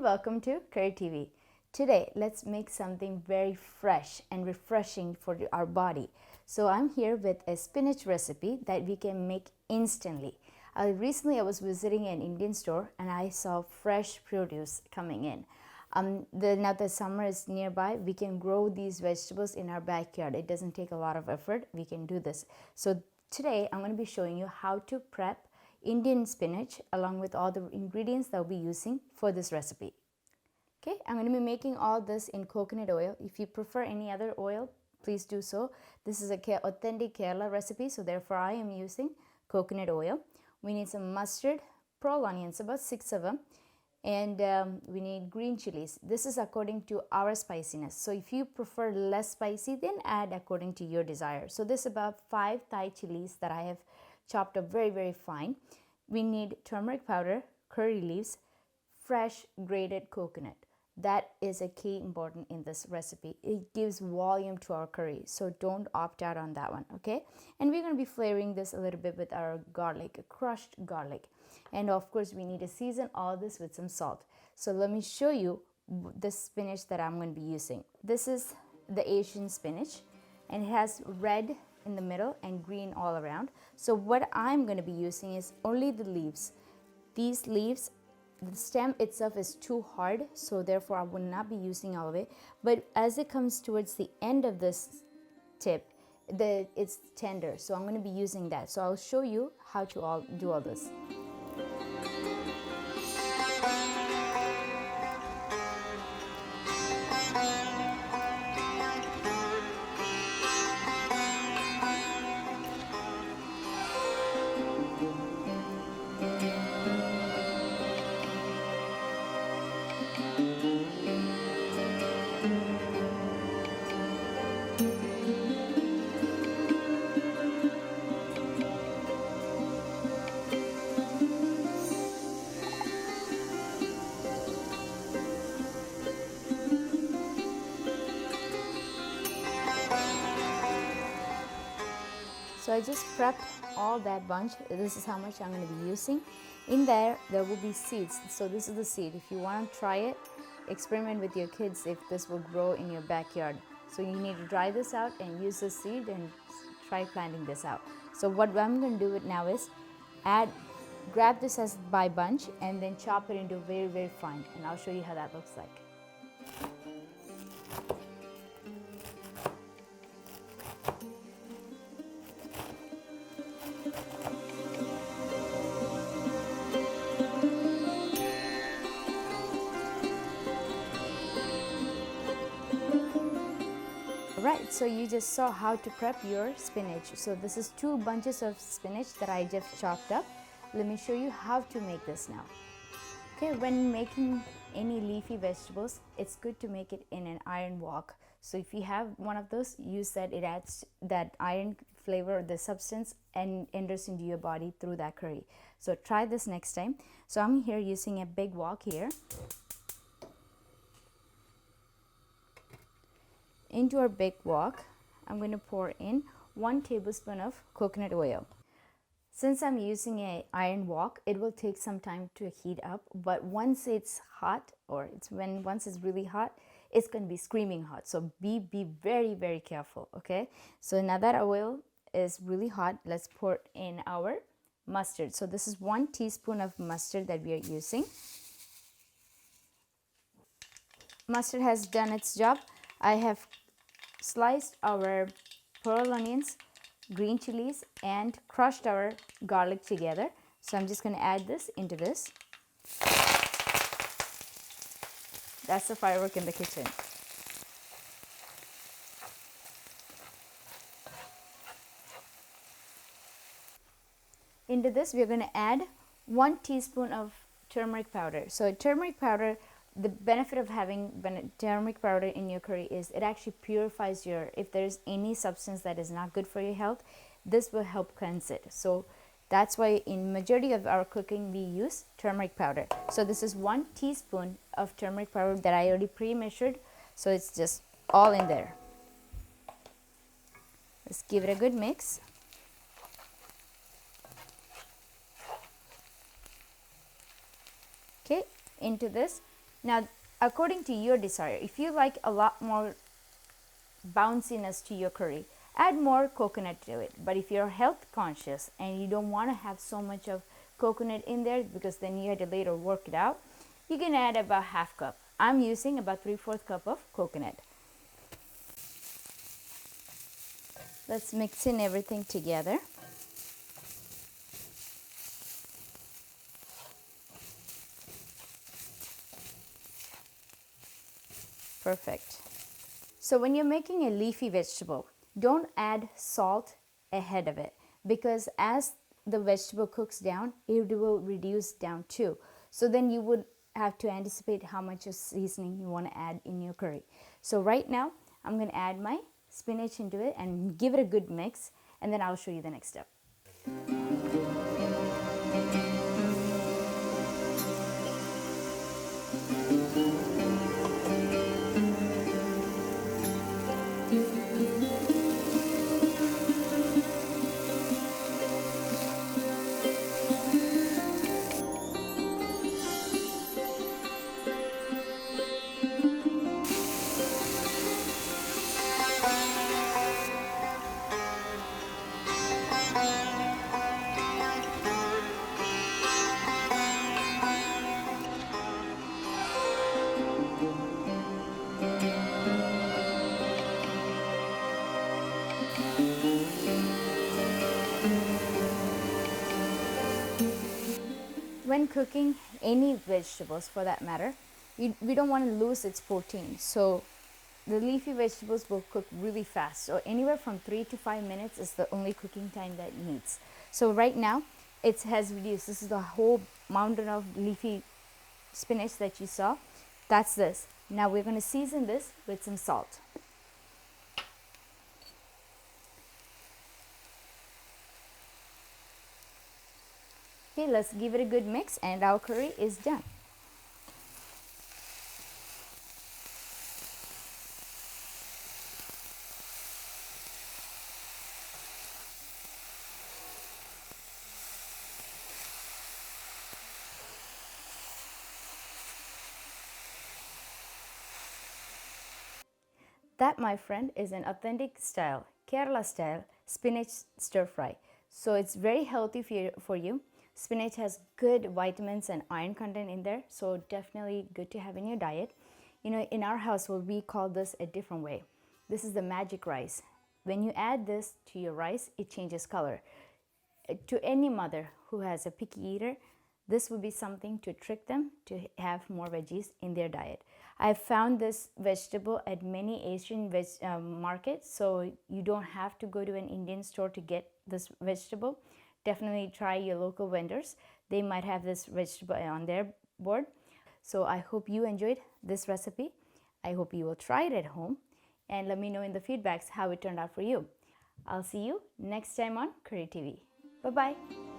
welcome to Curry TV. Today, let's make something very fresh and refreshing for our body. So I'm here with a spinach recipe that we can make instantly. Recently, I was visiting an Indian store and I saw fresh produce coming in. Now that summer is nearby, we can grow these vegetables in our backyard. It doesn't take a lot of effort. We can do this. So today, I'm going to be showing you how to prep Indian spinach along with all the ingredients that we'll be using for this recipe. Okay, I'm going to be making all this in coconut oil. If you prefer any other oil, please do so. This is a authentic Kerala recipe, so therefore I am using coconut oil. We need some mustard, pearl onions, about 6 of them, and we need green chilies. This is according to our spiciness. So if you prefer less spicy, then add according to your desire. So this is about 5 Thai chilies that I have chopped up very, very fine. We need turmeric powder, curry leaves, fresh grated coconut. That is a key important in this recipe. It gives volume to our curry, so don't opt out on that one, okay? And we're going to be flavoring this a little bit with our garlic, crushed garlic. And of course, we need to season all this with some salt. So let me show you the spinach that I'm going to be using. This is the Asian spinach, and it has red in the middle and green all around. So what I'm going to be using is only the leaves. These leaves, the stem itself is too hard, so therefore I will not be using all of it. But as it comes towards the end of this tip, it's tender, so I'm going to be using that. So I'll show you how to do all this. So I just prepped all that bunch. This is how much I'm going to be using. In there will be seeds. So this is the seed. If you want to try it, experiment with your kids if this will grow in your backyard. So you need to dry this out and use the seed and try planting this out. So what I'm going to do now is grab this as by bunch and then chop it into very, very fine. And I'll show you how that looks like. Right, so you just saw how to prep your spinach. So this is 2 bunches of spinach that I just chopped up. Let me show you how to make this now. Okay, when making any leafy vegetables, it's good to make it in an iron wok. So if you have one of those, use that. It adds that iron flavor, the substance, and enters into your body through that curry. So try this next time. So I'm here using a big wok here. Into our big wok, I'm going to pour in 1 tablespoon of coconut oil. Since I'm using an iron wok, it will take some time to heat up, but once it's hot, or once it's really hot, it's going to be screaming hot. So be very, very careful, okay? So now that our oil is really hot, let's pour in our mustard. So this is 1 teaspoon of mustard that we are using. Mustard has done its job. I have sliced our pearl onions, green chilies, and crushed our garlic together. So I'm just going to add this into this. That's the firework in the kitchen. Into this, we're going to add 1 teaspoon of turmeric powder. So turmeric powder, the benefit of having turmeric powder in your curry is it actually purifies if there's any substance that is not good for your health, this will help cleanse it. So that's why in majority of our cooking we use turmeric powder. So this is 1 teaspoon of turmeric powder that I already pre-measured. So it's just all in there. Let's give it a good mix. Okay, into this Now, according to your desire, if you like a lot more bounciness to your curry, add more coconut to it. But if you're health conscious and you don't want to have so much of coconut in there because then you had to later work it out, you can add about half cup. I'm using about 3/4 cup of coconut. Let's mix in everything together. Perfect. So when you're making a leafy vegetable, don't add salt ahead of it, because as the vegetable cooks down, it will reduce down too. So then you would have to anticipate how much of seasoning you want to add in your curry. So right now, I'm going to add my spinach into it and give it a good mix, and then I'll show you the next step. When cooking any vegetables for that matter, we don't want to lose its protein. So the leafy vegetables will cook really fast. So anywhere from 3 to 5 minutes is the only cooking time that it needs. So right now it has reduced. This is the whole mountain of leafy spinach that you saw. That's this. Now we're going to season this with some salt. Okay, let's give it a good mix and our curry is done. That, my friend, is an authentic style, Kerala style spinach stir fry. So it's very healthy for you. Spinach has good vitamins and iron content in there, so definitely good to have in your diet. You know, in our household, we call this a different way. This is the magic rice. When you add this to your rice, it changes color. To any mother who has a picky eater, this would be something to trick them to have more veggies in their diet. I've found this vegetable at many Asian markets, so you don't have to go to an Indian store to get this vegetable. Definitely try your local vendors. They might have this vegetable on their board. So I hope you enjoyed this recipe. I hope you will try it at home and let me know in the feedbacks how it turned out for you. I'll see you next time on Curry TV. Bye-bye.